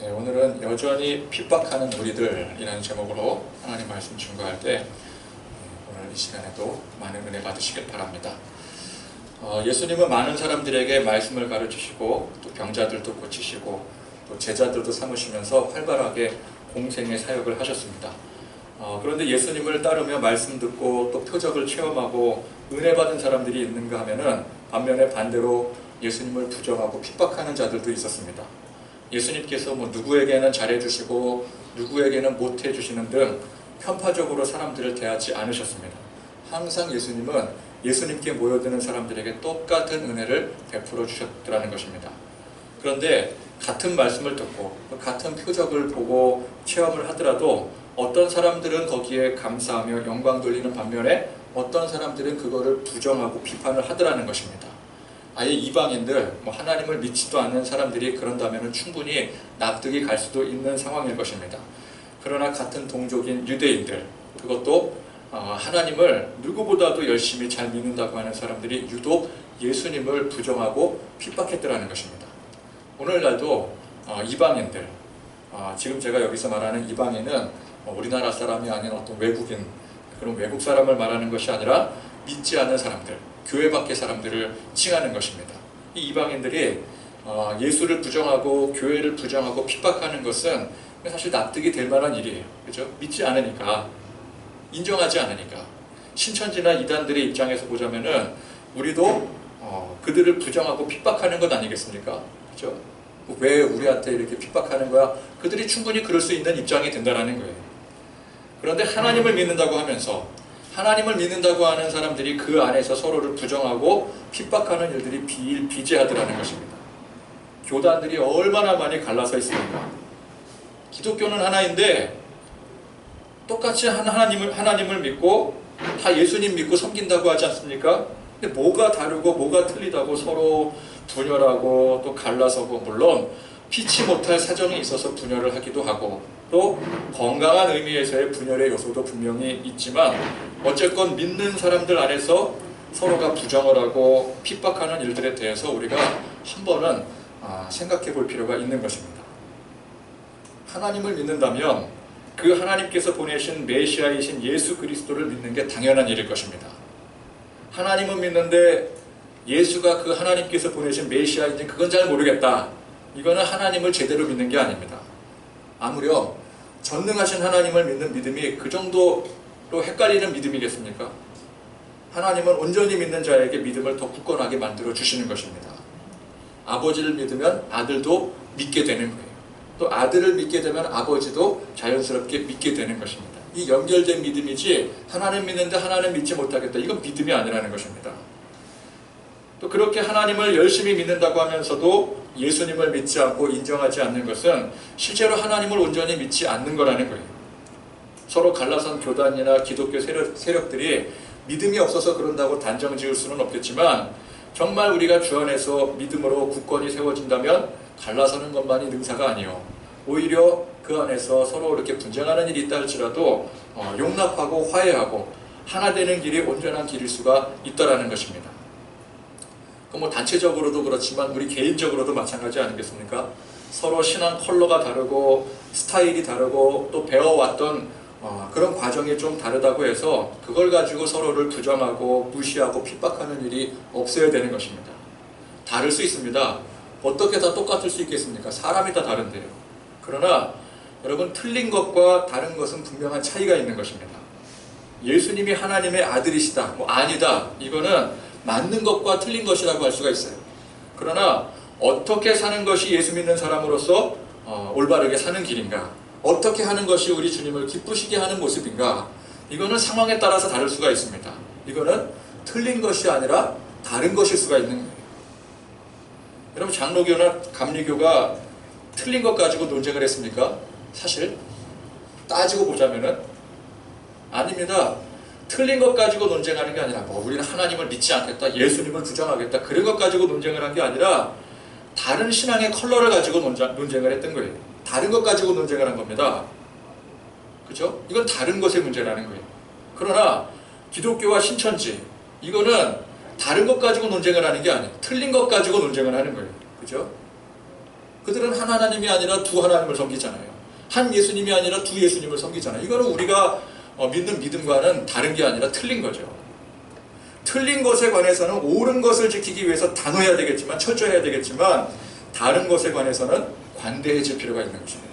네, 오늘은 여전히 핍박하는 우리들이라는 제목으로 하나님 말씀 증거할 때 오늘 이 시간에도 많은 은혜 받으시길 바랍니다. 예수님은 많은 사람들에게 말씀을 가르치시고 또 병자들도 고치시고 또 제자들도 삼으시면서 활발하게 공생의 사역을 하셨습니다. 그런데 예수님을 따르며 말씀 듣고 또 표적을 체험하고 은혜 받은 사람들이 있는가 하면은 반면에 반대로 예수님을 부정하고 핍박하는 자들도 있었습니다. 예수님께서 누구에게는 잘해주시고 누구에게는 못해주시는 등 편파적으로 사람들을 대하지 않으셨습니다. 항상 예수님은 예수님께 모여드는 사람들에게 똑같은 은혜를 베풀어 주셨더라는 것입니다. 그런데 같은 말씀을 듣고 같은 표적을 보고 체험을 하더라도 어떤 사람들은 거기에 감사하며 영광 돌리는 반면에 어떤 사람들은 그거를 부정하고 비판을 하더라는 것입니다. 아예 이방인들, 하나님을 믿지도 않는 사람들이 그런다면 충분히 납득이 갈 수도 있는 상황일 것입니다. 그러나 같은 동족인 유대인들, 그것도 하나님을 누구보다도 열심히 잘 믿는다고 하는 사람들이 유독 예수님을 부정하고 핍박했더라는 것입니다. 오늘날도 이방인들, 지금 제가 여기서 말하는 이방인은 우리나라 사람이 아닌 어떤 외국인, 그런 외국 사람을 말하는 것이 아니라 믿지 않는 사람들, 교회 밖의 사람들을 칭하는 것입니다. 이 이방인들이 예수를 부정하고 교회를 부정하고 핍박하는 것은 사실 납득이 될 만한 일이에요. 그죠? 믿지 않으니까, 인정하지 않으니까. 신천지나 이단들의 입장에서 보자면은 우리도 그들을 부정하고 핍박하는 것 아니겠습니까? 그죠? 왜 우리한테 이렇게 핍박하는 거야? 그들이 충분히 그럴 수 있는 입장이 된다는 거예요. 그런데 하나님을 믿는다고 하면서 하나님을 믿는다고 하는 사람들이 그 안에서 서로를 부정하고 핍박하는 일들이 비일비재하더라는 것입니다. 교단들이 얼마나 많이 갈라서 있습니까? 기독교는 하나인데 똑같이 하나님을 믿고 다 예수님 믿고 섬긴다고 하지 않습니까? 근데 뭐가 다르고 뭐가 틀리다고 서로 분열하고 또 갈라서고, 물론 피치 못할 사정이 있어서 분열을 하기도 하고 또 건강한 의미에서의 분열의 요소도 분명히 있지만 어쨌건 믿는 사람들 안에서 서로가 부정을 하고 핍박하는 일들에 대해서 우리가 한 번은 생각해 볼 필요가 있는 것입니다. 하나님을 믿는다면 그 하나님께서 보내신 메시아이신 예수 그리스도를 믿는 게 당연한 일일 것입니다. 하나님은 믿는데 예수가 그 하나님께서 보내신 메시아인지 그건 잘 모르겠다. 이거는 하나님을 제대로 믿는 게 아닙니다. 아무렴 전능하신 하나님을 믿는 믿음이 그 정도로 헷갈리는 믿음이겠습니까? 하나님은 온전히 믿는 자에게 믿음을 더 굳건하게 만들어 주시는 것입니다. 아버지를 믿으면 아들도 믿게 되는 거예요. 또 아들을 믿게 되면 아버지도 자연스럽게 믿게 되는 것입니다. 이 연결된 믿음이지 하나님 믿는데 하나님 믿지 못하겠다. 이건 믿음이 아니라는 것입니다. 또 그렇게 하나님을 열심히 믿는다고 하면서도 예수님을 믿지 않고 인정하지 않는 것은 실제로 하나님을 온전히 믿지 않는 거라는 거예요. 서로 갈라선 교단이나 기독교 세력들이 믿음이 없어서 그런다고 단정 지을 수는 없겠지만 정말 우리가 주 안에서 믿음으로 굳건히 세워진다면 갈라서는 것만이 능사가 아니요, 오히려 그 안에서 서로 이렇게 분쟁하는 일이 있다 할지라도 용납하고 화해하고 하나 되는 길이 온전한 길일 수가 있다라는 것입니다. 단체적으로도 그렇지만 우리 개인적으로도 마찬가지 아니겠습니까? 서로 신앙 컬러가 다르고 스타일이 다르고 또 배워왔던 그런 과정이 좀 다르다고 해서 그걸 가지고 서로를 부정하고 무시하고 핍박하는 일이 없어야 되는 것입니다. 다를 수 있습니다. 어떻게 다 똑같을 수 있겠습니까? 사람이 다 다른데요. 그러나 여러분, 틀린 것과 다른 것은 분명한 차이가 있는 것입니다. 예수님이 하나님의 아들이시다, 아니다, 이거는 맞는 것과 틀린 것이라고 할 수가 있어요. 그러나 어떻게 사는 것이 예수 믿는 사람으로서 올바르게 사는 길인가, 어떻게 하는 것이 우리 주님을 기쁘시게 하는 모습인가, 이거는 상황에 따라서 다를 수가 있습니다. 이거는 틀린 것이 아니라 다른 것일 수가 있는 거예요. 여러분, 장로교나 감리교가 틀린 것 가지고 논쟁을 했습니까? 사실 따지고 보자면은 아닙니다. 틀린 것 가지고 논쟁하는 게 아니라 우리는 하나님을 믿지 않겠다, 예수님을 부정하겠다, 그런 것 가지고 논쟁을 한 게 아니라 다른 신앙의 컬러를 가지고 논쟁을 했던 거예요. 다른 것 가지고 논쟁을 한 겁니다. 그죠? 이건 다른 것의 문제라는 거예요. 그러나 기독교와 신천지, 이거는 다른 것 가지고 논쟁을 하는 게 아니에요. 틀린 것 가지고 논쟁을 하는 거예요. 그죠? 그들은 한 하나님이 아니라 두 하나님을 섬기잖아요. 한 예수님이 아니라 두 예수님을 섬기잖아요. 이거는 우리가 믿는 믿음과는 다른 게 아니라 틀린 거죠. 틀린 것에 관해서는 옳은 것을 지키기 위해서 단호해야 되겠지만, 철저해야 되겠지만, 다른 것에 관해서는 관대해질 필요가 있는 것입니다.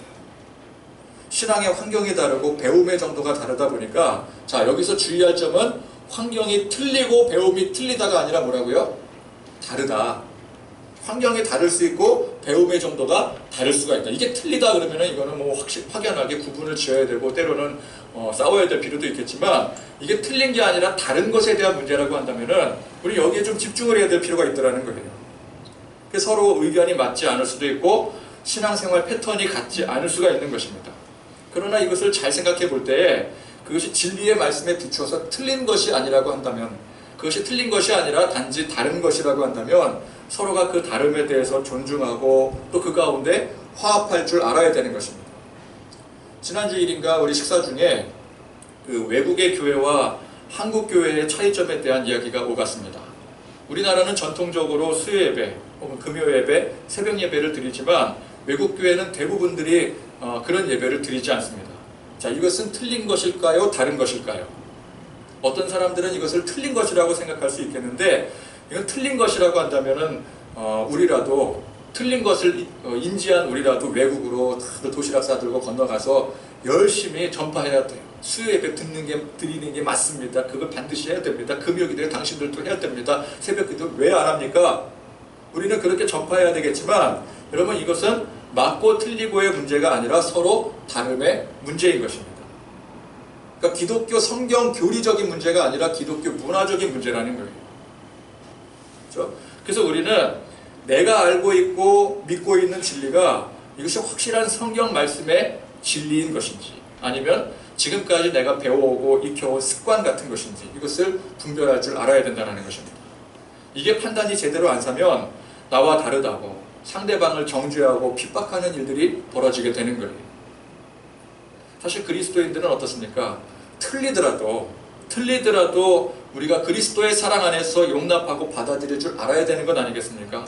신앙의 환경이 다르고 배움의 정도가 다르다 보니까, 자, 여기서 주의할 점은 환경이 틀리고 배움이 틀리다가 아니라 뭐라고요? 다르다. 환경이 다를 수 있고 배움의 정도가 다를 수가 있다. 이게 틀리다 그러면 이거는 뭐 확연하게 구분을 지어야 되고 때로는 싸워야 될 필요도 있겠지만, 이게 틀린 게 아니라 다른 것에 대한 문제라고 한다면은 우리 여기에 좀 집중을 해야 될 필요가 있더라는 거예요. 서로 의견이 맞지 않을 수도 있고 신앙생활 패턴이 같지 않을 수가 있는 것입니다. 그러나 이것을 잘 생각해 볼 때 그것이 진리의 말씀에 비추어서 틀린 것이 아니라고 한다면, 그것이 틀린 것이 아니라 단지 다른 것이라고 한다면 서로가 그 다름에 대해서 존중하고 또 그 가운데 화합할 줄 알아야 되는 것입니다. 지난주 일인가 우리 식사 중에 그 외국의 교회와 한국 교회의 차이점에 대한 이야기가 오갔습니다. 우리나라는 전통적으로 수요 예배 혹은 금요 예배, 새벽 예배를 드리지만 외국 교회는 대부분들이 그런 예배를 드리지 않습니다. 자, 이것은 틀린 것일까요? 다른 것일까요? 어떤 사람들은 이것을 틀린 것이라고 생각할 수 있겠는데, 이건 틀린 것이라고 한다면은 우리라도 틀린 것을 인지한 우리라도 외국으로 도시락 싸들고 건너가서 열심히 전파해야 돼요. 수요 예배 드리는 게 맞습니다. 그걸 반드시 해야 됩니다. 금요 기도에 당신들도 해야 됩니다. 새벽 기도 왜 안 합니까? 우리는 그렇게 전파해야 되겠지만, 여러분, 이것은 맞고 틀리고의 문제가 아니라 서로 다름의 문제인 것입니다. 그러니까 기독교 성경 교리적인 문제가 아니라 기독교 문화적인 문제라는 거예요. 그렇죠? 그래서 우리는 내가 알고 있고 믿고 있는 진리가 이것이 확실한 성경 말씀의 진리인 것인지, 아니면 지금까지 내가 배워오고 익혀온 습관 같은 것인지, 이것을 분별할 줄 알아야 된다는 것입니다. 이게 판단이 제대로 안 서면 나와 다르다고 상대방을 정죄하고 핍박하는 일들이 벌어지게 되는 거예요. 사실 그리스도인들은 어떻습니까? 틀리더라도 우리가 그리스도의 사랑 안에서 용납하고 받아들일 줄 알아야 되는 것 아니겠습니까?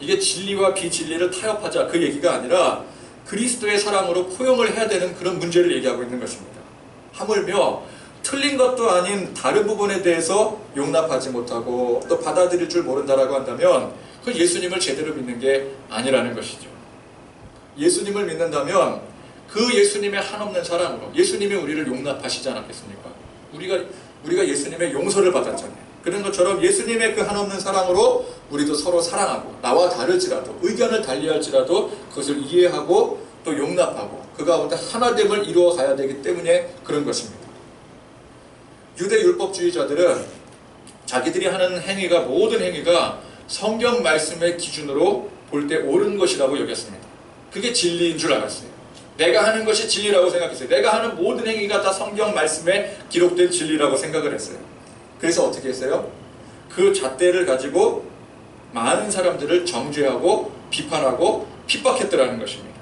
이게 진리와 비진리를 타협하자, 그 얘기가 아니라 그리스도의 사랑으로 포용을 해야 되는 그런 문제를 얘기하고 있는 것입니다. 하물며 틀린 것도 아닌 다른 부분에 대해서 용납하지 못하고 또 받아들일 줄 모른다라고 한다면 그 예수님을 제대로 믿는 게 아니라는 것이죠. 예수님을 믿는다면 그 예수님의 한없는 사랑으로 예수님이 우리를 용납하시지 않았겠습니까? 우리가 예수님의 용서를 받았잖아요. 그런 것처럼 예수님의 그 한없는 사랑으로 우리도 서로 사랑하고, 나와 다를지라도 의견을 달리할지라도 그것을 이해하고 또 용납하고 그 가운데 하나됨을 이루어 가야 되기 때문에 그런 것입니다. 유대 율법주의자들은 자기들이 하는 행위가, 모든 행위가 성경 말씀의 기준으로 볼 때 옳은 것이라고 여겼습니다. 그게 진리인 줄 알았어요. 내가 하는 것이 진리라고 생각했어요. 내가 하는 모든 행위가 다 성경 말씀에 기록된 진리라고 생각을 했어요. 그래서 어떻게 했어요? 그 잣대를 가지고 많은 사람들을 정죄하고 비판하고 핍박했더라는 것입니다.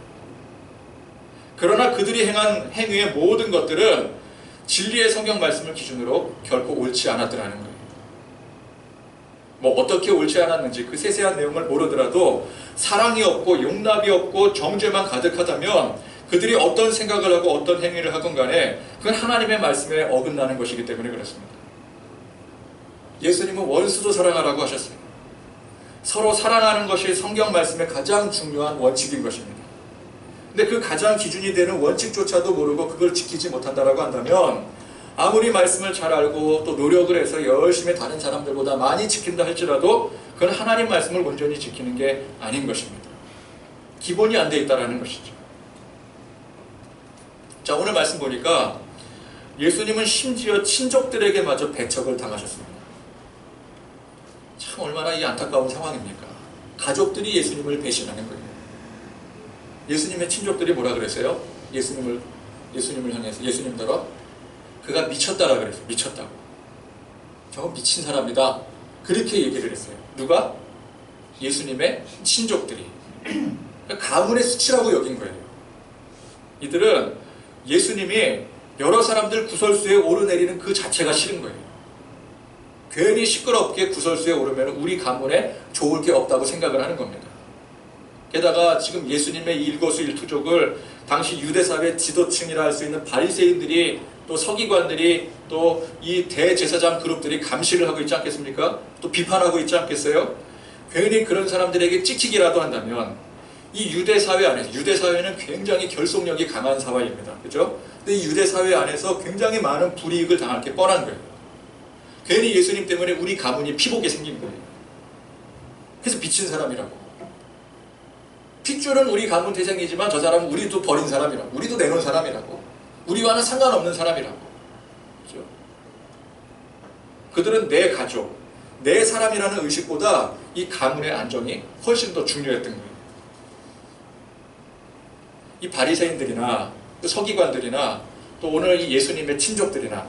그러나 그들이 행한 행위의 모든 것들은 진리의 성경 말씀을 기준으로 결코 옳지 않았더라는 거예요. 뭐 어떻게 옳지 않았는지 그 세세한 내용을 모르더라도 사랑이 없고 용납이 없고 정죄만 가득하다면 그들이 어떤 생각을 하고 어떤 행위를 하건 간에 그건 하나님의 말씀에 어긋나는 것이기 때문에 그렇습니다. 예수님은 원수도 사랑하라고 하셨습니다. 서로 사랑하는 것이 성경 말씀의 가장 중요한 원칙인 것입니다. 근데 그 가장 기준이 되는 원칙조차도 모르고 그걸 지키지 못한다라고 한다면 아무리 말씀을 잘 알고 또 노력을 해서 열심히 다른 사람들보다 많이 지킨다 할지라도 그건 하나님 말씀을 온전히 지키는 게 아닌 것입니다. 기본이 안 돼 있다는 것이죠. 자, 오늘 말씀 보니까 예수님은 심지어 친족들에게마저 배척을 당하셨습니다. 참 얼마나 이 안타까운 상황입니까? 가족들이 예수님을 배신하는 거예요. 예수님의 친족들이 뭐라 그랬어요? 예수님을 향해서 예수님더러 그가 미쳤다라 그랬어요. 미쳤다고. 저건 미친 사람이다. 그렇게 얘기를 했어요. 누가? 예수님의 친족들이. 가문의 수치라고 여긴 거예요. 이들은 예수님이 여러 사람들 구설수에 오르내리는 그 자체가 싫은 거예요. 괜히 시끄럽게 구설수에 오르면 우리 가문에 좋을 게 없다고 생각을 하는 겁니다. 게다가 지금 예수님의 일거수일투족을 당시 유대사회 지도층이라 할 수 있는 바리새인들이 또 서기관들이 또 이 대제사장 그룹들이 감시를 하고 있지 않겠습니까? 또 비판하고 있지 않겠어요? 괜히 그런 사람들에게 찍히기라도 한다면 이 유대사회 안에서, 유대사회는 굉장히 결속력이 강한 사회입니다. 그죠? 근데 이 유대사회 안에서 굉장히 많은 불이익을 당할 게 뻔한 거예요. 괜히 예수님 때문에 우리 가문이 피보게 생긴 거예요. 그래서 비친 사람이라고. 핏줄은 우리 가문 태생이지만 저 사람은 우리도 버린 사람이라고. 우리도 내놓은 사람이라고. 우리와는 상관없는 사람이라고. 그죠? 그들은 내 가족, 내 사람이라는 의식보다 이 가문의 안정이 훨씬 더 중요했던 거예요. 이 바리새인들이나 그 서기관들이나 또 오늘 이 예수님의 친족들이나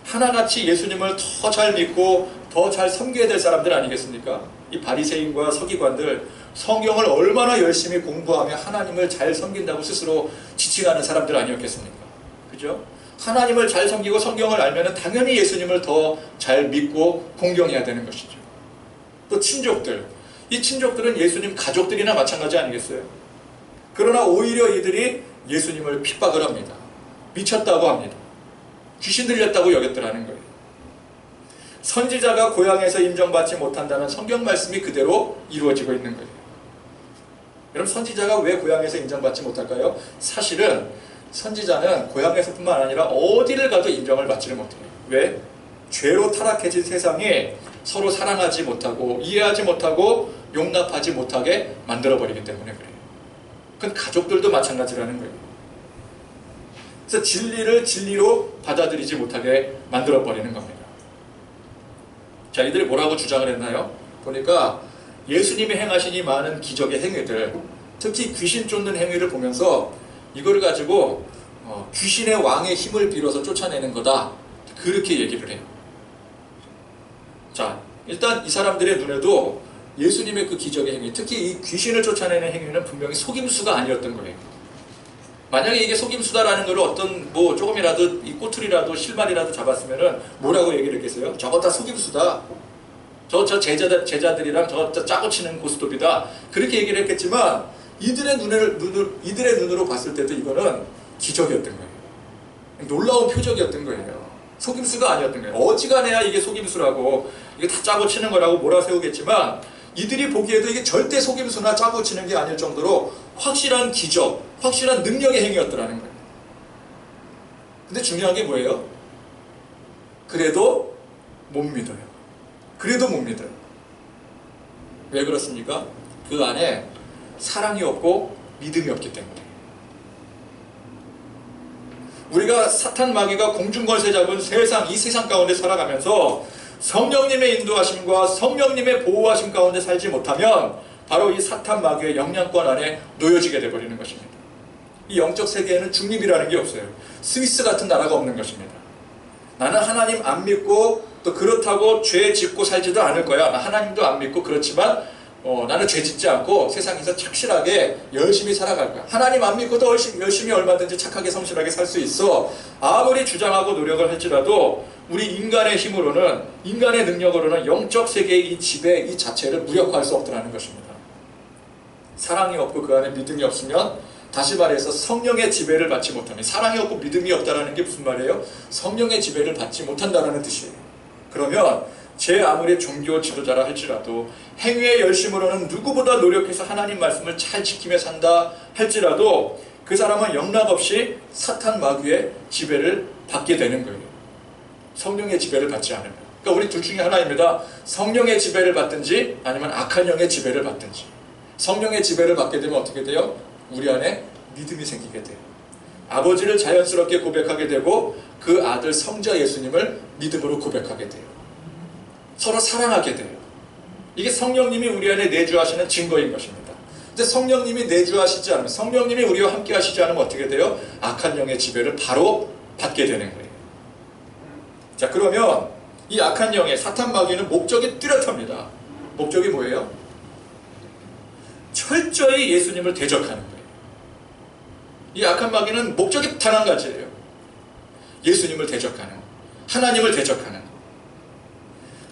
하나같이 예수님을 더 잘 믿고 더 잘 섬겨야 될 사람들 아니겠습니까? 이 바리새인과 서기관들 성경을 얼마나 열심히 공부하며 하나님을 잘 섬긴다고 스스로 지칭하는 사람들 아니었겠습니까? 그죠? 하나님을 잘 섬기고 성경을 알면 당연히 예수님을 더 잘 믿고 공경해야 되는 것이죠. 또 친족들, 이 친족들은 예수님 가족들이나 마찬가지 아니겠어요? 그러나 오히려 이들이 예수님을 핍박을 합니다. 미쳤다고 합니다. 귀신 들렸다고 여겼더라는 거예요. 선지자가 고향에서 인정받지 못한다는 성경 말씀이 그대로 이루어지고 있는 거예요. 여러분, 선지자가 왜 고향에서 인정받지 못할까요? 사실은 선지자는 고향에서뿐만 아니라 어디를 가도 인정을 받지를 못해요. 왜? 죄로 타락해진 세상에 서로 사랑하지 못하고 이해하지 못하고 용납하지 못하게 만들어버리기 때문에 그래요. 그건 가족들도 마찬가지라는 거예요. 그래서 진리를 진리로 받아들이지 못하게 만들어버리는 겁니다. 자, 이들이 뭐라고 주장을 했나요? 보니까 예수님이 행하신 이 많은 기적의 행위들, 특히 귀신 쫓는 행위를 보면서 이걸 가지고 귀신의 왕의 힘을 빌어서 쫓아내는 거다, 그렇게 얘기를 해요. 자, 일단 이 사람들의 눈에도 예수님의 그 기적의 행위, 특히 이 귀신을 쫓아내는 행위는 분명히 속임수가 아니었던 거예요. 만약에 이게 속임수다라는 걸 어떤 조금이라도 이 꼬투리라도 실마리라도 잡았으면은 뭐라고 얘기를 했겠어요? 저거 다 속임수다. 저 제자들이랑 저 짜고 치는 고스톱이다. 그렇게 얘기를 했겠지만 이들의 눈으로 봤을 때도 이거는 기적이었던 거예요. 놀라운 표적이었던 거예요. 속임수가 아니었던 거예요. 어지간해야 이게 속임수라고, 이게 다 짜고 치는 거라고 몰아세우겠지만 이들이 보기에도 이게 절대 속임수나 짜고 치는 게 아닐 정도로 확실한 기적, 확실한 능력의 행위였더라는 거예요. 근데 중요한 게 뭐예요? 그래도 못 믿어요. 그래도 못 믿어요. 왜 그렇습니까? 그 안에 사랑이 없고 믿음이 없기 때문에. 우리가 사탄 마귀가 공중권세 잡은 이 세상 가운데 살아가면서 성령님의 인도하심과 성령님의 보호하심 가운데 살지 못하면 바로 이 사탄 마귀의 영향권 안에 놓여지게 되어버리는 것입니다. 이 영적 세계에는 중립이라는 게 없어요. 스위스 같은 나라가 없는 것입니다. 나는 하나님 안 믿고 또 그렇다고 죄 짓고 살지도 않을 거야. 나 하나님도 안 믿고 그렇지만 나는 죄 짓지 않고 세상에서 착실하게 열심히 살아갈 거야. 하나님 안 믿고도 열심히 얼마든지 착하게 성실하게 살 수 있어. 아무리 주장하고 노력을 할지라도 우리 인간의 힘으로는, 인간의 능력으로는 영적 세계의 이 지배 이 자체를 무력화할 수 없다는 것입니다. 사랑이 없고 그 안에 믿음이 없으면, 다시 말해서 성령의 지배를 받지 못하면, 사랑이 없고 믿음이 없다는 게 무슨 말이에요? 성령의 지배를 받지 못한다는 뜻이에요. 그러면 제 아무리 종교 지도자라 할지라도 행위의 열심으로는 누구보다 노력해서 하나님 말씀을 잘 지키며 산다 할지라도 그 사람은 영락없이 사탄 마귀의 지배를 받게 되는 거예요. 성령의 지배를 받지 않으면. 그러니까 우리 둘 중에 하나입니다. 성령의 지배를 받든지 아니면 악한 영의 지배를 받든지. 성령의 지배를 받게 되면 어떻게 돼요? 우리 안에 믿음이 생기게 돼요. 아버지를 자연스럽게 고백하게 되고 그 아들 성자 예수님을 믿음으로 고백하게 돼요. 서로 사랑하게 돼요. 이게 성령님이 우리 안에 내주하시는 증거인 것입니다. 근데 성령님이 내주하시지 않으면, 성령님이 우리와 함께 하시지 않으면 어떻게 돼요? 악한 영의 지배를 바로 받게 되는 거예요. 자, 그러면 이 악한 영의 사탄 마귀는 목적이 뚜렷합니다. 목적이 뭐예요? 철저히 예수님을 대적하는 거예요. 이 악한 마귀는 목적이 단 한 가지예요. 예수님을 대적하는, 하나님을 대적하는.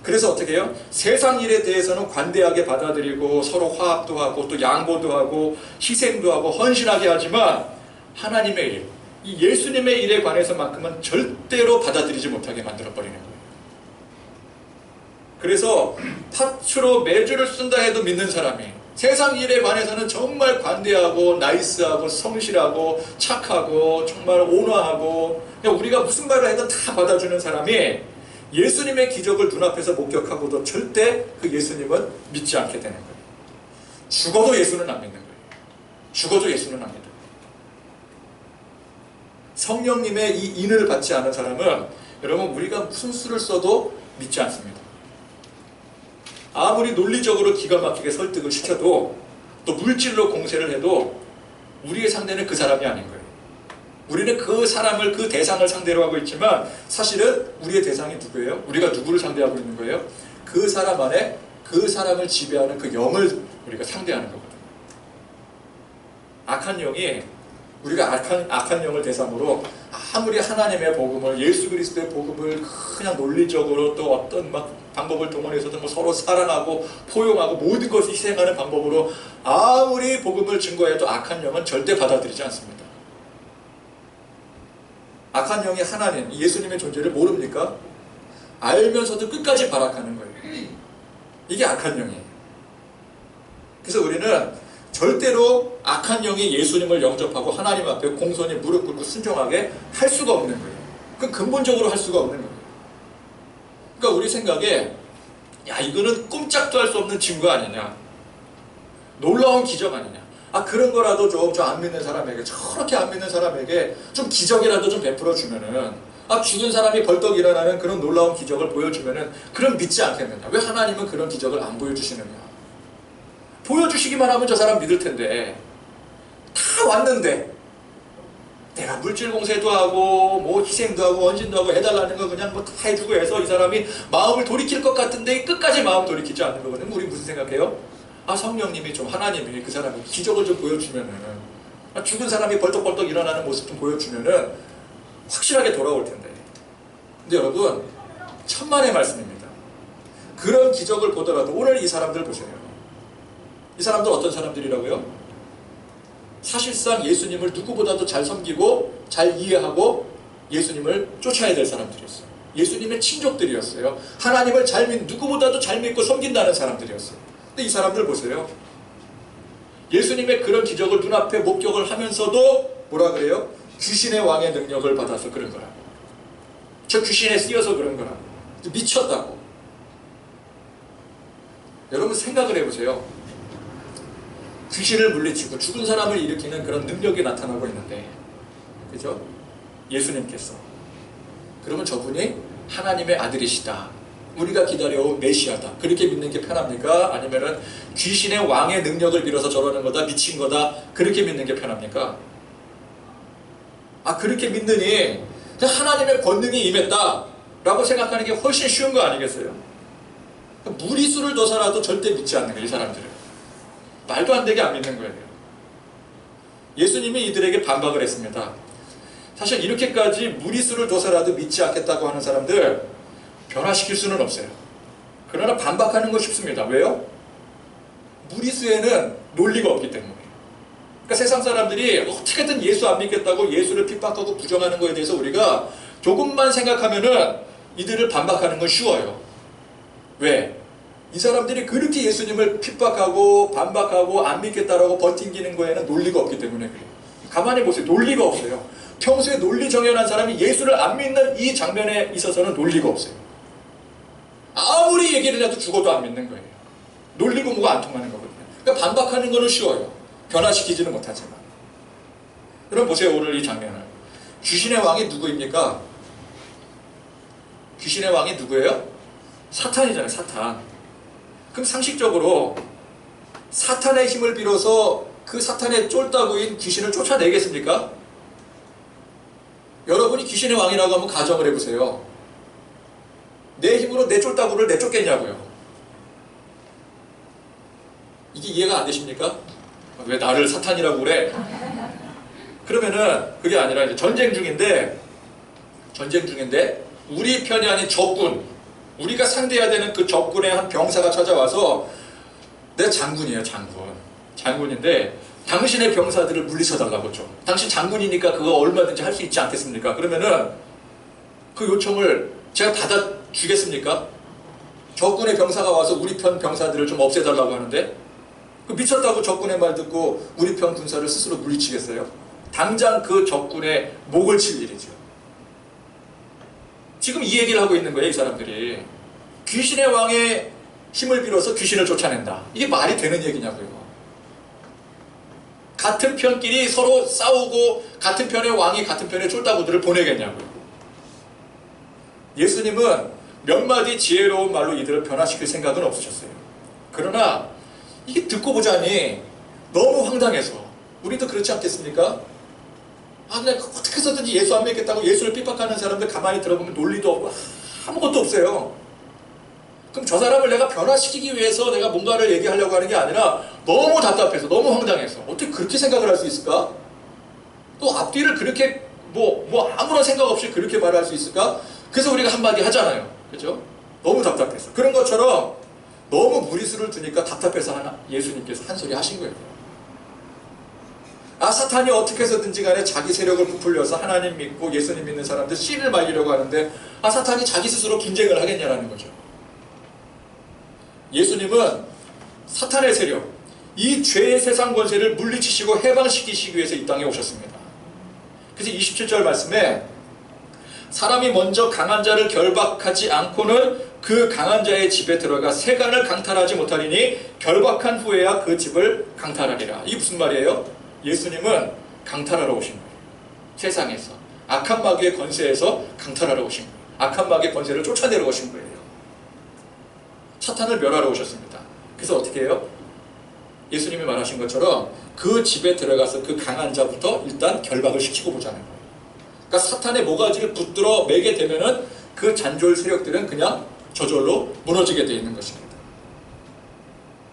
그래서 어떻게 해요? 세상 일에 대해서는 관대하게 받아들이고 서로 화합도 하고 또 양보도 하고 희생도 하고 헌신하게 하지만 하나님의 일, 이 예수님의 일에 관해서만큼은 절대로 받아들이지 못하게 만들어버리는 거예요. 그래서 팥으로 매주를 쓴다 해도 믿는 사람이 세상 일에 관해서는 정말 관대하고 나이스하고 성실하고 착하고 정말 온화하고 우리가 무슨 말을 해도 다 받아주는 사람이 예수님의 기적을 눈앞에서 목격하고도 절대 그 예수님은 믿지 않게 되는 거예요. 죽어도 예수는 안 믿는 거예요. 죽어도 예수는 안 믿는 거예요. 성령님의 이 인을 받지 않은 사람은 여러분 우리가 무슨 수를 써도 믿지 않습니다. 아무리 논리적으로 기가 막히게 설득을 시켜도 또 물질로 공세를 해도 우리의 상대는 그 사람이 아닌 거예요. 우리는 그 사람을, 그 대상을 상대로 하고 있지만 사실은 우리의 대상이 누구예요? 우리가 누구를 상대하고 있는 거예요? 그 사람 안에 그 사람을 지배하는 그 영을 우리가 상대하는 거거든요. 악한 영이 우리가 악한 영을 대상으로 아무리 하나님의 복음을, 예수 그리스도의 복음을 그냥 논리적으로 또 어떤 막 방법을 동원해서도 뭐 서로 사랑하고 포용하고 모든 것을 희생하는 방법으로 아무리 복음을 증거해도 악한 영은 절대 받아들이지 않습니다. 악한 영이 하나님, 예수님의 존재를 모릅니까? 알면서도 끝까지 발악하는 거예요. 이게 악한 영이에요. 그래서 우리는 절대로 악한 영이 예수님을 영접하고 하나님 앞에 공손히 무릎 꿇고 순종하게 할 수가 없는 거예요. 그건 근본적으로 할 수가 없는 거예요. 그러니까 우리 생각에 야 이거는 꼼짝도 할 수 없는 증거 아니냐, 놀라운 기적 아니냐, 그런 거라도 좀 안 믿는 사람에게, 저렇게 안 믿는 사람에게 좀 기적이라도 좀 베풀어 주면은, 죽은 사람이 벌떡 일어나는 그런 놀라운 기적을 보여주면은 그럼 믿지 않겠느냐. 왜 하나님은 그런 기적을 안 보여주시느냐. 보여주시기만 하면 저 사람 믿을 텐데, 다 왔는데 내가 물질 공세도 하고 뭐 희생도 하고 헌신도 하고 해달라는 거 그냥 뭐 다 해주고 해서 이 사람이 마음을 돌이킬 것 같은데 끝까지 마음 돌이키지 않는 거거든요. 우리 무슨 생각해요? 성령님이 좀, 하나님이 그 사람이 기적을 좀 보여주면은, 죽은 사람이 벌떡벌떡 일어나는 모습 좀 보여주면은 확실하게 돌아올 텐데. 근데 여러분, 천만의 말씀입니다. 그런 기적을 보더라도 오늘 이 사람들 보세요. 이 사람들 어떤 사람들이라고요? 사실상 예수님을 누구보다도 잘 섬기고 잘 이해하고 예수님을 쫓아야 될 사람들이었어요. 예수님의 친족들이었어요. 하나님을 누구보다도 잘 믿고 섬긴다는 사람들이었어요. 근데 이 사람들 보세요. 예수님의 그런 기적을 눈앞에 목격을 하면서도 뭐라 그래요? 귀신의 왕의 능력을 받아서 그런 거라고. 저 귀신에 쓰여서 그런 거라고. 미쳤다고. 여러분 생각을 해보세요. 귀신을 물리치고 죽은 사람을 일으키는 그런 능력이 나타나고 있는데, 그죠? 예수님께서. 그러면 저분이 하나님의 아들이시다, 우리가 기다려온 메시아다, 그렇게 믿는 게 편합니까? 아니면은 귀신의 왕의 능력을 빌어서 저러는 거다, 미친 거다, 그렇게 믿는 게 편합니까? 그렇게 믿느니 하나님의 권능이 임했다 라고 생각하는 게 훨씬 쉬운 거 아니겠어요? 무리수를 둬서라도 절대 믿지 않는 거예요, 이 사람들은. 말도 안 되게 안 믿는 거예요. 예수님이 이들에게 반박을 했습니다. 사실 이렇게까지 무리수를 둬서라도 믿지 않겠다고 하는 사람들 변화시킬 수는 없어요. 그러나 반박하는 거 쉽습니다. 왜요? 무리수에는 논리가 없기 때문에. 그러니까 세상 사람들이 어떻게든 예수 안 믿겠다고 예수를 핍박하고 부정하는 거에 대해서 우리가 조금만 생각하면은 이들을 반박하는 건 쉬워요. 왜? 이 사람들이 그렇게 예수님을 핍박하고 반박하고 안 믿겠다라고 버팅기는 거에는 논리가 없기 때문에 그래요. 가만히 보세요. 논리가 없어요. 평소에 논리 정연한 사람이 예수를 안 믿는 이 장면에 있어서는 논리가 없어요. 아무리 얘기를 해도 죽어도 안 믿는 거예요. 논리 공부가 안 통하는 거거든요. 그러니까 반박하는 거는 쉬워요. 변화시키지는 못하지만. 여러분 보세요. 오늘 이 장면을. 귀신의 왕이 누구입니까? 귀신의 왕이 누구예요? 사탄이잖아요. 사탄. 그럼 상식적으로 사탄의 힘을 빌어서 그 사탄의 쫄따구인 귀신을 쫓아내겠습니까? 여러분이 귀신의 왕이라고 한번 가정을 해보세요. 내 힘으로 내 쫄따구를 내쫓겠냐고요. 이게 이해가 안 되십니까? 왜 나를 사탄이라고 그래? 그러면은 그게 아니라 이제 전쟁 중인데 우리 편이 아닌 적군, 우리가 상대해야 되는 그 적군의 한 병사가 찾아와서 내 장군이에요, 장군인데 당신의 병사들을 물리쳐 달라고 좀. 당신 장군이니까 그거 얼마든지 할 수 있지 않겠습니까? 그러면은 그 요청을 제가 받아주겠습니까? 적군의 병사가 와서 우리 편 병사들을 좀 없애달라고 하는데 그 미쳤다고 적군의 말 듣고 우리 편 군사를 스스로 물리치겠어요? 당장 그 적군의 목을 칠 일이죠. 지금 이 얘기를 하고 있는 거예요, 이 사람들이. 귀신의 왕의 힘을 빌어서 귀신을 쫓아낸다. 이게 말이 되는 얘기냐고요. 같은 편끼리 서로 싸우고 같은 편의 왕이 같은 편의 쫄따구들을 보내겠냐고요. 예수님은 몇 마디 지혜로운 말로 이들을 변화시킬 생각은 없으셨어요. 그러나 이게 듣고 보자니 너무 황당해서 우리도 그렇지 않겠습니까? 그냥 어떻게 해서든지 예수 안 믿겠다고 예수를 핍박하는 사람들 가만히 들어보면 논리도 없고 아무것도 없어요. 그럼 저 사람을 내가 변화시키기 위해서 내가 뭔가를 얘기하려고 하는 게 아니라 너무 답답해서 너무 황당해서 어떻게 그렇게 생각을 할 수 있을까? 또 앞뒤를 그렇게 아무런 생각 없이 그렇게 말할 수 있을까? 그래서 우리가 한마디 하잖아요. 그죠? 너무 답답해서. 그런 것처럼 너무 무리수를 두니까 답답해서 예수님께서 한 소리 하신 거예요. 사탄이 어떻게 해서든지 간에 자기 세력을 부풀려서 하나님 믿고 예수님 믿는 사람들 씨를 말리려고 하는데 사탄이 자기 스스로 분쟁을 하겠냐라는 거죠. 예수님은 사탄의 세력, 이 죄의 세상 권세를 물리치시고 해방시키시기 위해서 이 땅에 오셨습니다. 그래서 27절 말씀에 사람이 먼저 강한 자를 결박하지 않고는 그 강한 자의 집에 들어가 세간을 강탈하지 못하리니 결박한 후에야 그 집을 강탈하리라. 이게 무슨 말이에요? 예수님은 강탈하러 오신 거예요. 세상에서 악한 마귀의 권세에서 강탈하러 오신 거예요. 악한 마귀의 권세를 쫓아내러 오신 거예요. 사탄을 멸하러 오셨습니다. 그래서 어떻게 해요? 예수님이 말하신 것처럼 그 집에 들어가서 그 강한 자부터 일단 결박을 시키고 보자는 거예요. 그러니까 사탄의 모가지를 붙들어 매게 되면은 그 잔졸 세력들은 그냥 저절로 무너지게 되어 있는 것입니다.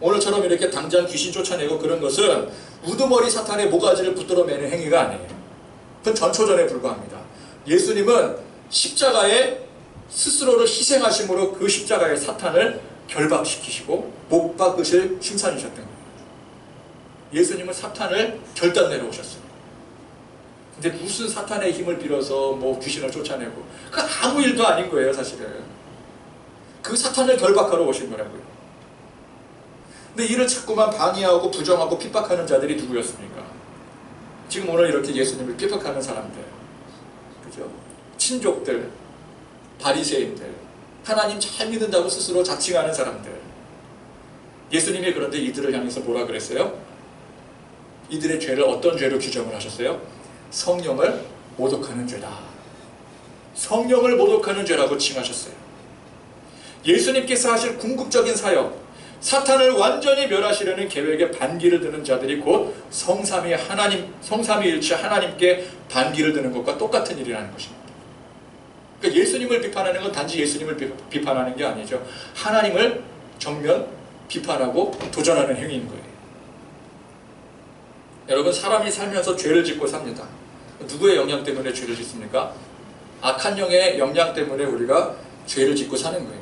오늘처럼 이렇게 당장 귀신 쫓아내고 그런 것은 우두머리 사탄의 모가지를 붙들어 매는 행위가 아니에요. 그건 전초전에 불과합니다. 예수님은 십자가에 스스로를 희생하심으로 그 십자가의 사탄을 결박시키시고 못 박으실 심산이셨던 거예요. 예수님은 사탄을 결단내러 오셨어요. 근데 무슨 사탄의 힘을 빌어서 귀신을 쫓아내고 그 아무 일도 아닌 거예요, 사실은. 그 사탄을 결박하러 오신 거라고요. 근데 이를 자꾸만 방해하고 부정하고 핍박하는 자들이 누구였습니까? 지금 오늘 이렇게 예수님을 핍박하는 사람들, 그죠? 친족들, 바리새인들, 하나님 잘 믿는다고 스스로 자칭하는 사람들. 예수님이 그런데 이들을 향해서 뭐라 그랬어요? 이들의 죄를 어떤 죄로 규정을 하셨어요? 성령을 모독하는 죄다. 성령을 모독하는 죄라고 칭하셨어요. 예수님께서 하실 궁극적인 사역, 사탄을 완전히 멸하시려는 계획에 반기를 드는 자들이 곧 성삼위일체 하나님께 반기를 드는 것과 똑같은 일이라는 것입니다. 그러니까 예수님을 비판하는 건 단지 예수님을 비판하는 게 아니죠. 하나님을 정면 비판하고 도전하는 행위인 거예요. 여러분, 사람이 살면서 죄를 짓고 삽니다. 누구의 영향 때문에 죄를 짓습니까? 악한 영의 영향 때문에 우리가 죄를 짓고 사는 거예요.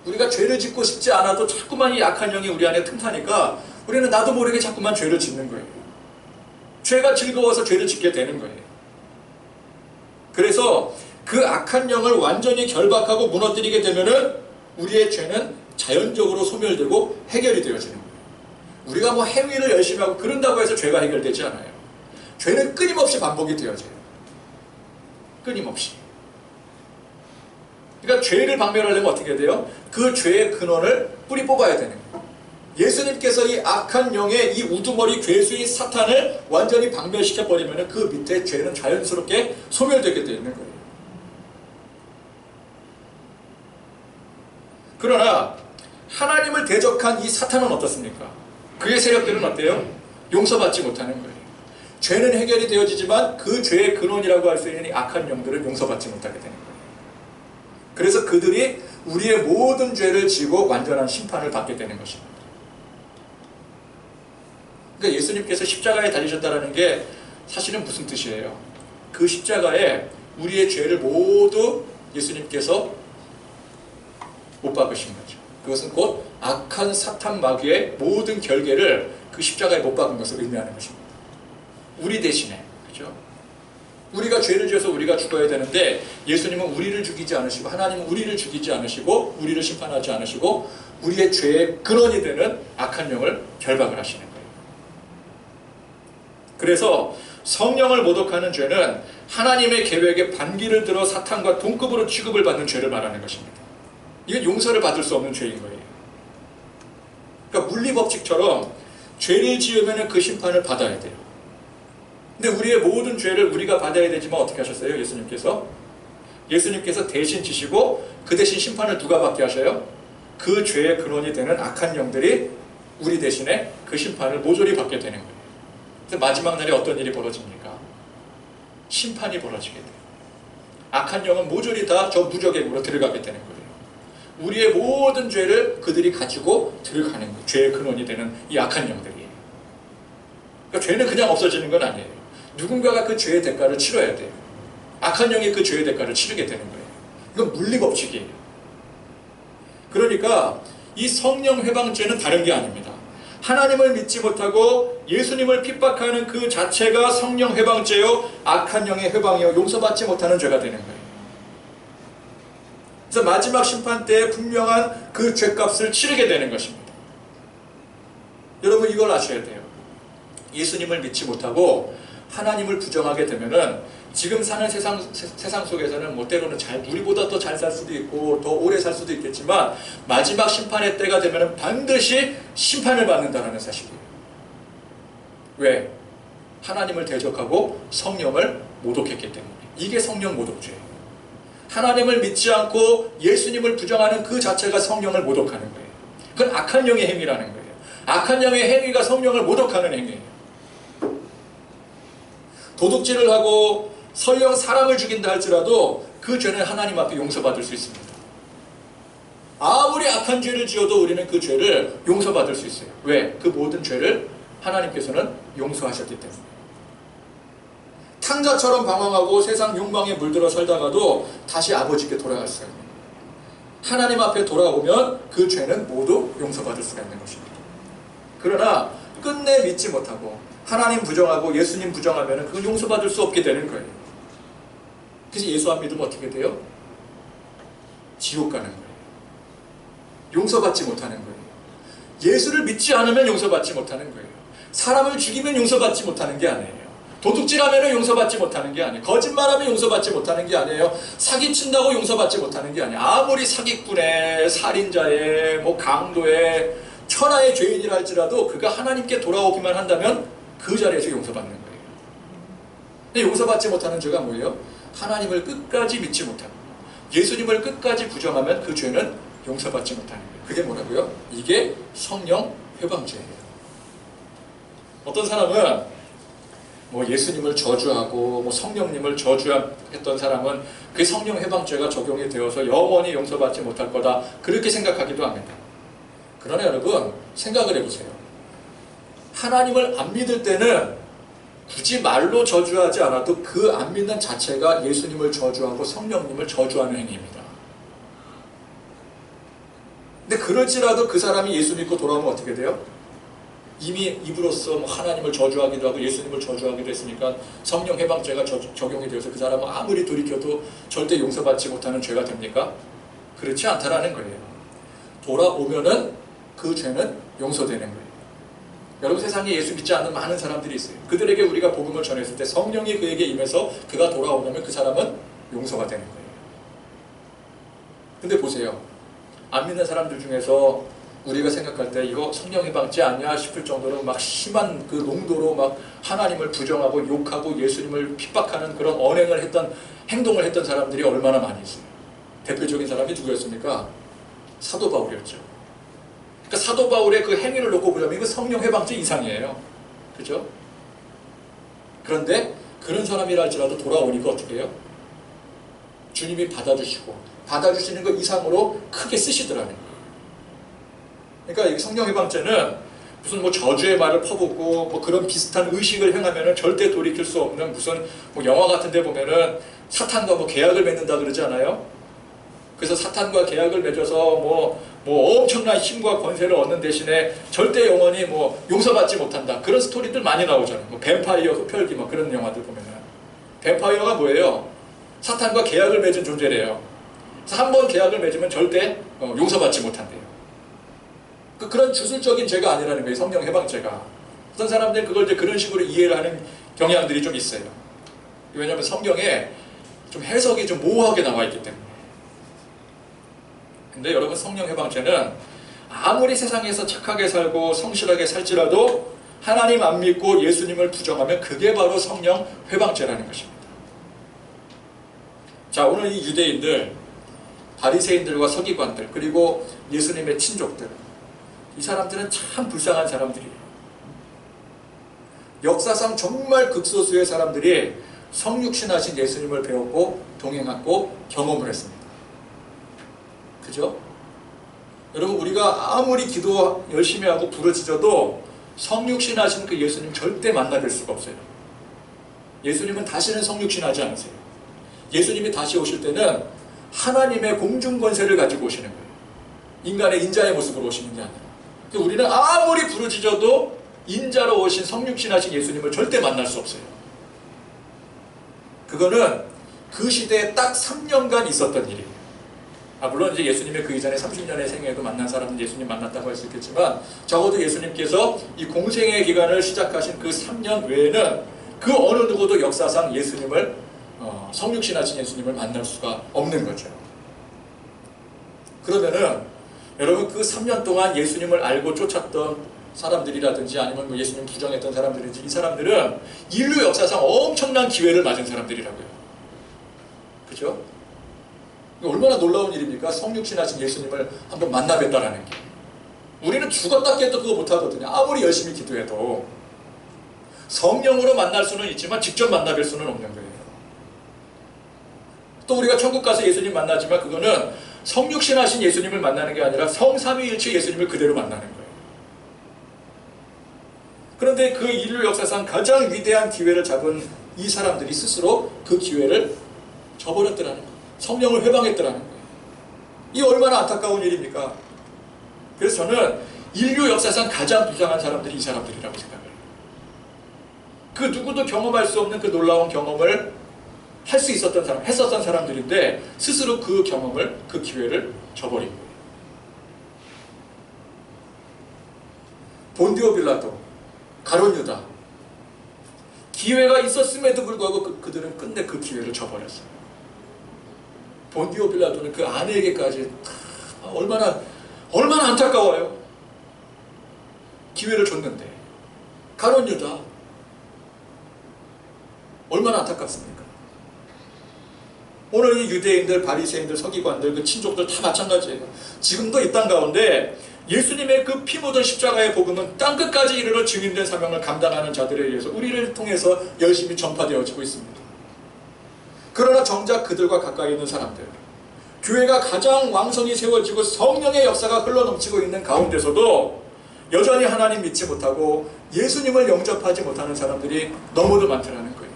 우리가 죄를 짓고 싶지 않아도 자꾸만 이 악한 영이 우리 안에 틈타니까 우리는 나도 모르게 자꾸만 죄를 짓는 거예요. 죄가 즐거워서 죄를 짓게 되는 거예요. 그래서 그 악한 영을 완전히 결박하고 무너뜨리게 되면은 우리의 죄는 자연적으로 소멸되고 해결이 되어지는 거예요. 우리가 행위를 열심히 하고 그런다고 해서 죄가 해결되지 않아요. 죄는 끊임없이 반복이 되어져요. 끊임없이. 그러니까 죄를 박멸하려면 어떻게 돼요? 그 죄의 근원을 뿌리 뽑아야 되는 거예요. 예수님께서 이 악한 영의 이 우두머리 괴수인 사탄을 완전히 박멸시켜버리면 그 밑에 죄는 자연스럽게 소멸되게 되어 있는 거예요. 그러나 하나님을 대적한 이 사탄은 어떻습니까? 그의 세력들은 어때요? 용서받지 못하는 거예요. 죄는 해결이 되어지지만 그 죄의 근원이라고 할 수 있는 이 악한 영들은 용서받지 못하게 되는 거예요. 그래서 그들이 우리의 모든 죄를 지고 완전한 심판을 받게 되는 것입니다. 그러니까 예수님께서 십자가에 달리셨다는 게 사실은 무슨 뜻이에요? 그 십자가에 우리의 죄를 모두 예수님께서 못 박으신 거죠. 그것은 곧 악한 사탄 마귀의 모든 결계를 그 십자가에 못 박은 것을 의미하는 것입니다. 우리 대신에, 그죠? 우리가 죄를 지어서 우리가 죽어야 되는데 예수님은 우리를 죽이지 않으시고 하나님은 우리를 죽이지 않으시고 우리를 심판하지 않으시고 우리의 죄의 근원이 되는 악한 영을 결박을 하시는 거예요. 그래서 성령을 모독하는 죄는 하나님의 계획에 반기를 들어 사탄과 동급으로 취급을 받는 죄를 말하는 것입니다. 이건 용서를 받을 수 없는 죄인 거예요. 그러니까 물리법칙처럼 죄를 지으면 그 심판을 받아야 돼요. 근데 우리의 모든 죄를 우리가 받아야 되지만 어떻게 하셨어요? 예수님께서 대신 지시고 그 대신 심판을 누가 받게 하셔요? 그 죄의 근원이 되는 악한 영들이 우리 대신에 그 심판을 모조리 받게 되는 거예요. 그래서 마지막 날에 어떤 일이 벌어집니까? 심판이 벌어지게 돼요. 악한 영은 모조리 다 저 무적의 물로 들어가게 되는 거예요. 우리의 모든 죄를 그들이 가지고 들어가는 거예요. 죄의 근원이 되는 이 악한 영들이에요. 그러니까 죄는 그냥 없어지는 건 아니에요. 누군가가 그 죄의 대가를 치러야 돼요. 악한 영이 그 죄의 대가를 치르게 되는 거예요. 이건 물리법칙이에요. 그러니까 이 성령 회방죄는 다른 게 아닙니다. 하나님을 믿지 못하고 예수님을 핍박하는 그 자체가 성령 회방죄요, 악한 영의 회방이요, 용서받지 못하는 죄가 되는 거예요. 그래서 마지막 심판 때에 분명한 그 죄값을 치르게 되는 것입니다. 여러분 이걸 아셔야 돼요. 예수님을 믿지 못하고 하나님을 부정하게 되면은 지금 사는 세상 속에서는 뭐 때로는 우리보다 더 잘 살 수도 있고 더 오래 살 수도 있겠지만 마지막 심판의 때가 되면은 반드시 심판을 받는다는 사실이에요. 왜? 하나님을 대적하고 성령을 모독했기 때문에. 이게 성령 모독죄예요. 하나님을 믿지 않고 예수님을 부정하는 그 자체가 성령을 모독하는 거예요. 그건 악한 영의 행위라는 거예요. 악한 영의 행위가 성령을 모독하는 행위예요. 도둑질을 하고 설령 사람을 죽인다 할지라도 그 죄는 하나님 앞에 용서받을 수 있습니다. 아무리 악한 죄를 지어도 우리는 그 죄를 용서받을 수 있어요. 왜? 그 모든 죄를 하나님께서는 용서하셨기 때문에. 탕자처럼 방황하고 세상 욕망에 물들어 살다가도 다시 아버지께 돌아갔어요. 하나님 앞에 돌아오면 그 죄는 모두 용서받을 수가 있는 것입니다. 그러나 끝내 믿지 못하고 하나님 부정하고 예수님 부정하면 그건 용서받을 수 없게 되는 거예요. 그래서 예수 안 믿으면 어떻게 돼요? 지옥 가는 거예요. 용서받지 못하는 거예요. 예수를 믿지 않으면 용서받지 못하는 거예요. 사람을 죽이면 용서받지 못하는 게 아니에요. 도둑질하면 용서받지 못하는 게 아니에요. 거짓말하면 용서받지 못하는 게 아니에요. 사기친다고 용서받지 못하는 게 아니에요. 아무리 사기꾼의, 살인자의, 강도의, 천하의 죄인이라 할지라도 그가 하나님께 돌아오기만 한다면 그 자리에서 용서받는 거예요. 근데 용서받지 못하는 죄가 뭐예요? 하나님을 끝까지 믿지 못하는 거예요. 예수님을 끝까지 부정하면 그 죄는 용서받지 못하는 거예요. 그게 뭐라고요? 이게 성령 회방죄예요. 어떤 사람은 예수님을 저주하고 성령님을 저주했던 사람은 그 성령 회방죄가 적용이 되어서 영원히 용서받지 못할 거다, 그렇게 생각하기도 합니다. 그러나 여러분 생각을 해보세요. 하나님을 안 믿을 때는 굳이 말로 저주하지 않아도 그 안 믿는 자체가 예수님을 저주하고 성령님을 저주하는 행위입니다. 근데 그럴지라도 그 사람이 예수 믿고 돌아오면 어떻게 돼요? 이미 입으로써 하나님을 저주하기도 하고 예수님을 저주하기도 했으니까 성령 해방죄가 적용이 되어서 그 사람은 아무리 돌이켜도 절대 용서받지 못하는 죄가 됩니까? 그렇지 않다라는 거예요. 돌아오면은 그 죄는 용서되는 거예요. 여러분 세상에 예수 믿지 않는 많은 사람들이 있어요. 그들에게 우리가 복음을 전했을 때 성령이 그에게 임해서 그가 돌아오면 그 사람은 용서가 되는 거예요. 근데 보세요. 안 믿는 사람들 중에서 우리가 생각할 때 이거 성령 해방죄 아니야 싶을 정도로 심한 그 농도로 하나님을 부정하고 욕하고 예수님을 핍박하는 그런 언행을 했던, 행동을 했던 사람들이 얼마나 많이 있어요. 대표적인 사람이 누구였습니까? 사도 바울이었죠. 그러니까 사도 바울의 그 행위를 놓고 보자면 이거 성령 해방죄 이상이에요. 그죠? 그런데 그런 사람이라 할지라도 돌아오니까 어떻게 해요? 주님이 받아주시고 받아주시는 것 이상으로 크게 쓰시더라는 거예요. 그러니까 이 성령 해방죄는 무슨 저주의 말을 퍼붓고 그런 비슷한 의식을 행하면은 절대 돌이킬 수 없는 무슨 영화 같은 데 보면은 사탄과 계약을 맺는다 그러지 않아요? 그래서 사탄과 계약을 맺어서 뭐 엄청난 힘과 권세를 얻는 대신에 절대 영원히 뭐 용서받지 못한다. 그런 스토리들 많이 나오잖아요. 뭐 뱀파이어 흡혈귀 뭐 그런 영화들 보면은. 뱀파이어가 뭐예요? 사탄과 계약을 맺은 존재래요. 그래서 한 번 계약을 맺으면 절대 용서받지 못한대요. 그런 주술적인 죄가 아니라는 거예요. 성령 해방죄가. 어떤 사람들은 그걸 이제 그런 식으로 이해를 하는 경향들이 좀 있어요. 왜냐하면 성경에 좀 해석이 좀 모호하게 나와 있기 때문에. 근데 여러분, 성령 해방죄는 아무리 세상에서 착하게 살고 성실하게 살지라도 하나님 안 믿고 예수님을 부정하면 그게 바로 성령 회방죄라는 것입니다. 자, 오늘 이 유대인들, 바리새인들과 서기관들, 그리고 예수님의 친족들, 이 사람들은 참 불쌍한 사람들이에요. 역사상 정말 극소수의 사람들이 성육신하신 예수님을 배웠고 동행하고 경험을 했습니다. 그죠? 여러분, 우리가 아무리 기도 열심히 하고 부르짖어도 성육신하신 그 예수님 절대 만나뵐 수가 없어요. 예수님은 다시는 성육신하지 않으세요. 예수님이 다시 오실 때는 하나님의 공중권세를 가지고 오시는 거예요. 인간의 인자의 모습으로 오시는 게 아니라. 우리는 아무리 부르짖어도 인자로 오신 성육신하신 예수님을 절대 만날 수 없어요. 그거는 그 시대에 딱 3년간 있었던 일이에요. 물론 이제 예수님의 그 이전에 30년의 생애에도 만난 사람은 예수님 만났다고 할 수 있겠지만, 적어도 예수님께서 이 공생의 기간을 시작하신 그 3년 외에는 그 어느 누구도 역사상 예수님을 성육신하신 예수님을 만날 수가 없는 거죠. 그러면은 여러분, 그 3년 동안 예수님을 알고 쫓았던 사람들이라든지 아니면 뭐 예수님 부정했던 사람들이든지, 이 사람들은 인류 역사상 엄청난 기회를 맞은 사람들이라고요. 그죠? 얼마나 놀라운 일입니까? 성육신하신 예수님을 한번 만나 뵀다라는 게. 우리는 죽었다 깨도 그거 못하거든요. 아무리 열심히 기도해도. 성령으로 만날 수는 있지만 직접 만나 뵐 수는 없는 거예요. 또 우리가 천국 가서 예수님 만나지만 그거는 성육신하신 예수님을 만나는 게 아니라 성삼위일체 예수님을 그대로 만나는 거예요. 그런데 그 인류 역사상 가장 위대한 기회를 잡은 이 사람들이 스스로 그 기회를 저버렸더라는 거예요. 성령을 회방했더라는 거예요. 이 얼마나 안타까운 일입니까? 그래서 저는 인류 역사상 가장 불쌍한 사람들이 이 사람들이라고 생각해요. 그 누구도 경험할 수 없는 그 놀라운 경험을 할 수 있었던 사람, 했었던 사람들인데 스스로 그 경험을, 그 기회를 저버린 거예요. 본디오 빌라도, 가룟 유다, 기회가 있었음에도 불구하고 그들은 끝내 그 기회를 저버렸어요. 본디오 빌라도는 그 아내에게까지 얼마나 안타까워요. 기회를 줬는데. 가룟 유다 얼마나 안타깝습니까? 오늘 이 유대인들, 바리새인들, 서기관들, 그 친족들 다 마찬가지예요. 지금도 이 땅 가운데 예수님의 그 피 묻은 십자가의 복음은 땅끝까지 이르러 증인된 사명을 감당하는 자들에 의해서 우리를 통해서 열심히 전파되어지고 있습니다. 그러나 정작 그들과 가까이 있는 사람들, 교회가 가장 왕성히 세워지고 성령의 역사가 흘러넘치고 있는 가운데서도 여전히 하나님 믿지 못하고 예수님을 영접하지 못하는 사람들이 너무도 많더라는 거예요.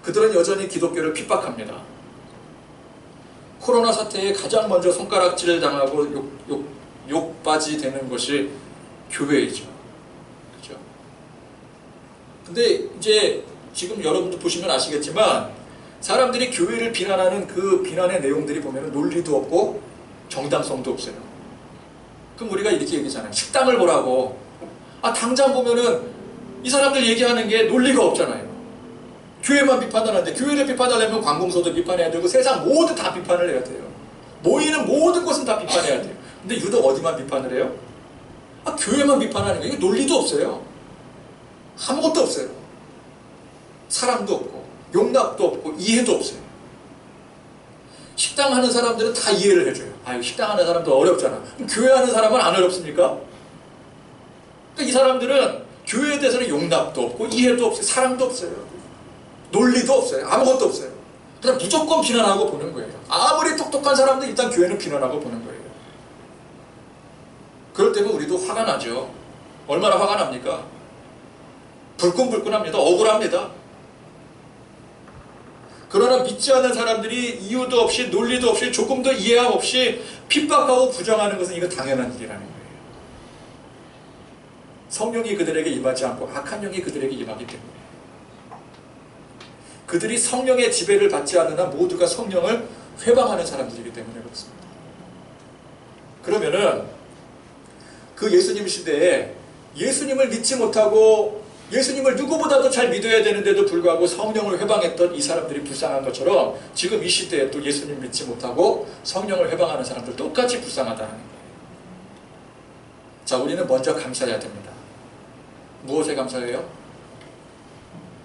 그들은 여전히 기독교를 핍박합니다. 코로나 사태에 가장 먼저 손가락질을 당하고 욕바지 되는 것이 교회이죠. 그렇죠? 근데 이제 지금 여러분도 보시면 아시겠지만 사람들이 교회를 비난하는 그 비난의 내용들이 보면 논리도 없고 정당성도 없어요. 그럼 우리가 이렇게 얘기하잖아요. 식당을 보라고. 당장 보면은 이 사람들 얘기하는 게 논리가 없잖아요. 교회만 비판하는데, 교회를 비판하려면 관공서도 비판해야 되고 세상 모두 다 비판을 해야 돼요. 모이는 모든 곳은 다 비판해야 돼요. 근데 유독 어디만 비판을 해요? 교회만 비판하는 거예요. 이게 논리도 없어요. 아무것도 없어요. 사랑도 없고 용납도 없고 이해도 없어요. 식당 하는 사람들은 다 이해를 해줘요. 식당 하는 사람도 어렵잖아. 그럼 교회 하는 사람은 안 어렵습니까? 그러니까 이 사람들은 교회에 대해서는 용납도 없고 이해도 없어요. 사랑도 없어요. 논리도 없어요. 아무것도 없어요. 그냥 무조건 비난하고 보는 거예요. 아무리 똑똑한 사람도 일단 교회는 비난하고 보는 거예요. 그럴 때면 우리도 화가 나죠. 얼마나 화가 납니까? 불끈불끈합니다. 억울합니다. 그러나 믿지 않는 사람들이 이유도 없이 논리도 없이 조금 더 이해함 없이 핍박하고 부정하는 것은 이거 당연한 일이라는 거예요. 성령이 그들에게 임하지 않고 악한 영이 그들에게 임하기 때문에 그들이 성령의 지배를 받지 않는 한 모두가 성령을 회방하는 사람들이기 때문에 그렇습니다. 그러면은 그 예수님 시대에 예수님을 믿지 못하고 예수님을 누구보다도 잘 믿어야 되는데도 불구하고 성령을 회방했던 이 사람들이 불쌍한 것처럼 지금 이 시대에 또 예수님 믿지 못하고 성령을 회방하는 사람들 똑같이 불쌍하다는 거예요. 자, 우리는 먼저 감사해야 됩니다. 무엇에 감사해요?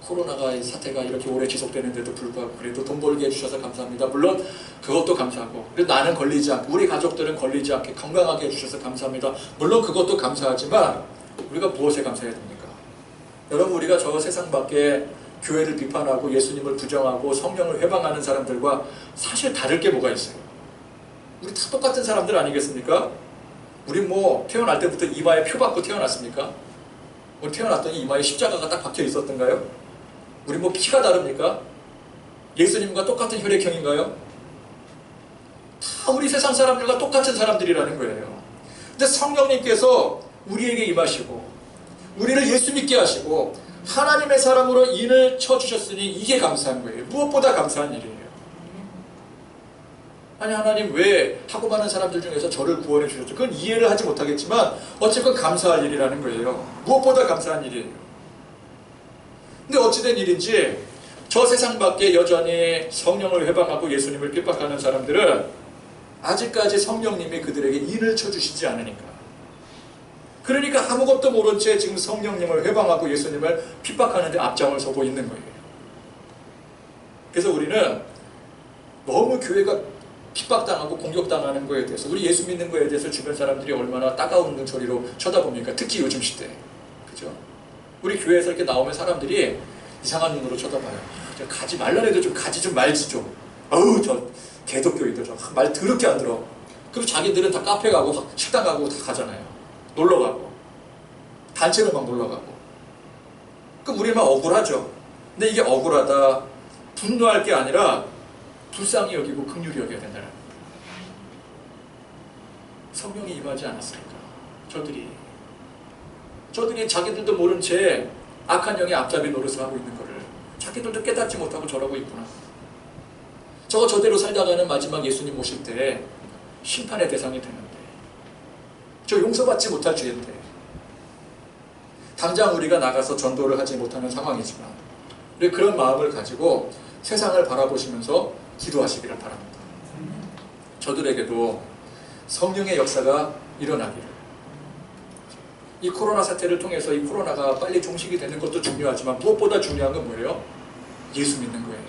코로나가 사태가 이렇게 오래 지속되는데도 불구하고 그래도 돈 벌게 해주셔서 감사합니다. 물론 그것도 감사하고 그래도 나는 걸리지 않고 우리 가족들은 걸리지 않게 건강하게 해주셔서 감사합니다. 물론 그것도 감사하지만 우리가 무엇에 감사해야 됩니까? 여러분, 우리가 저 세상 밖에 교회를 비판하고 예수님을 부정하고 성령을 회방하는 사람들과 사실 다를 게 뭐가 있어요? 우리 다 똑같은 사람들 아니겠습니까? 우리 뭐 태어날 때부터 이마에 표 받고 태어났습니까? 우리 태어났더니 이마에 십자가가 딱 박혀 있었던가요? 우리 뭐 피가 다릅니까? 예수님과 똑같은 혈액형인가요? 다 우리 세상 사람들과 똑같은 사람들이라는 거예요. 근데 성령님께서 우리에게 임하시고 우리를 예수 믿게 하시고 하나님의 사람으로 인을 쳐주셨으니 이게 감사한 거예요. 무엇보다 감사한 일이에요. 아니, 하나님 왜 하고 많은 사람들 중에서 저를 구원해 주셨죠? 그건 이해를 하지 못하겠지만 어쨌건 감사할 일이라는 거예요. 무엇보다 감사한 일이에요. 근데 어찌된 일인지 저 세상 밖에 여전히 성령을 회방하고 예수님을 핍박하는 사람들은 아직까지 성령님이 그들에게 인을 쳐주시지 않으니까, 그러니까 아무것도 모른 채 지금 성령님을 회방하고 예수님을 핍박하는 데 앞장을 서고 있는 거예요. 그래서 우리는 너무 교회가 핍박당하고 공격당하는 거에 대해서, 우리 예수 믿는 거에 대해서 주변 사람들이 얼마나 따가운 눈초리로 쳐다봅니까? 특히 요즘 시대에. 그죠? 우리 교회에서 이렇게 나오면 사람들이 이상한 눈으로 쳐다봐요. 가지 말란 애들 좀 가지 좀 말지 좀. 어우, 저 개독교인들 저 말 더럽게 안 들어. 그리고 자기들은 다 카페 가고 식당 가고 다 가잖아요. 놀러 가고. 단체로 막 놀러 가고. 그럼 우리 막 억울하죠. 근데 이게 억울하다, 분노할 게 아니라 불쌍히 여기고 긍휼히 여겨야 된다는 거예요. 성령이 임하지 않았을까? 저들이 자기들도 모른 채 악한 영의 앞잡이 노릇을 하고 있는 거를 자기들도 깨닫지 못하고 저러고 있구나. 저대로 살다가는 마지막 예수님 오실 때 심판의 대상이 되는데, 저 용서받지 못할 죄인데, 당장 우리가 나가서 전도를 하지 못하는 상황이지만 우리 그런 마음을 가지고 세상을 바라보시면서 기도하시기를 바랍니다. 저들에게도 성령의 역사가 일어나기를, 이 코로나 사태를 통해서 이 코로나가 빨리 종식이 되는 것도 중요하지만 무엇보다 중요한 건 뭐예요? 예수 믿는 거예요.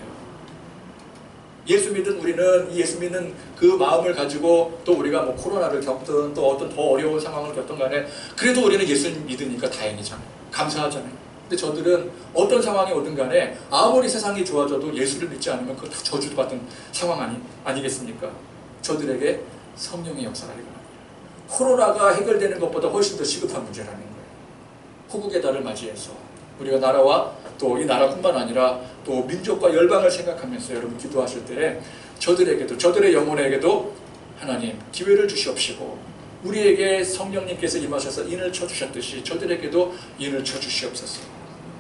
예수 믿은 우리는 이 예수 믿는 그 마음을 가지고 또 우리가 뭐 코로나를 겪든 또 어떤 더 어려운 상황을 겪든 간에 그래도 우리는 예수 믿으니까 다행이잖아요. 감사하잖아요. 근데 저들은 어떤 상황이 오든 간에 아무리 세상이 좋아져도 예수를 믿지 않으면 그거 다 저주도 받은 상황 아니겠습니까? 저들에게 성령의 역사가 일어납니다. 코로나가 해결되는 것보다 훨씬 더 시급한 문제라는 거예요. 호국의 달을 맞이해서 우리가 나라와 또 이 나라뿐만 아니라 또 민족과 열방을 생각하면서 여러분 기도하실 때 저들에게도, 저들의 영혼에게도 하나님 기회를 주시옵시고 우리에게 성령님께서 임하셔서 인을 쳐주셨듯이 저들에게도 인을 쳐주시옵소서.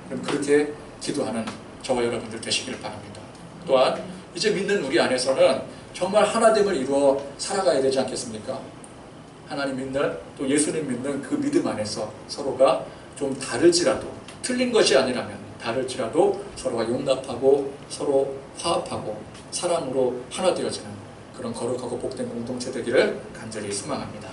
그럼 그렇게 기도하는 저와 여러분들 되시기를 바랍니다. 또한 이제 믿는 우리 안에서는 정말 하나됨을 이루어 살아가야 되지 않겠습니까? 하나님 믿는, 또 예수님 믿는 그 믿음 안에서 서로가 좀 다를지라도, 틀린 것이 아니라면 다를지라도 서로가 용납하고 서로 화합하고 사랑으로 하나 되어지는 그런 거룩하고 복된 공동체 되기를 간절히 소망합니다.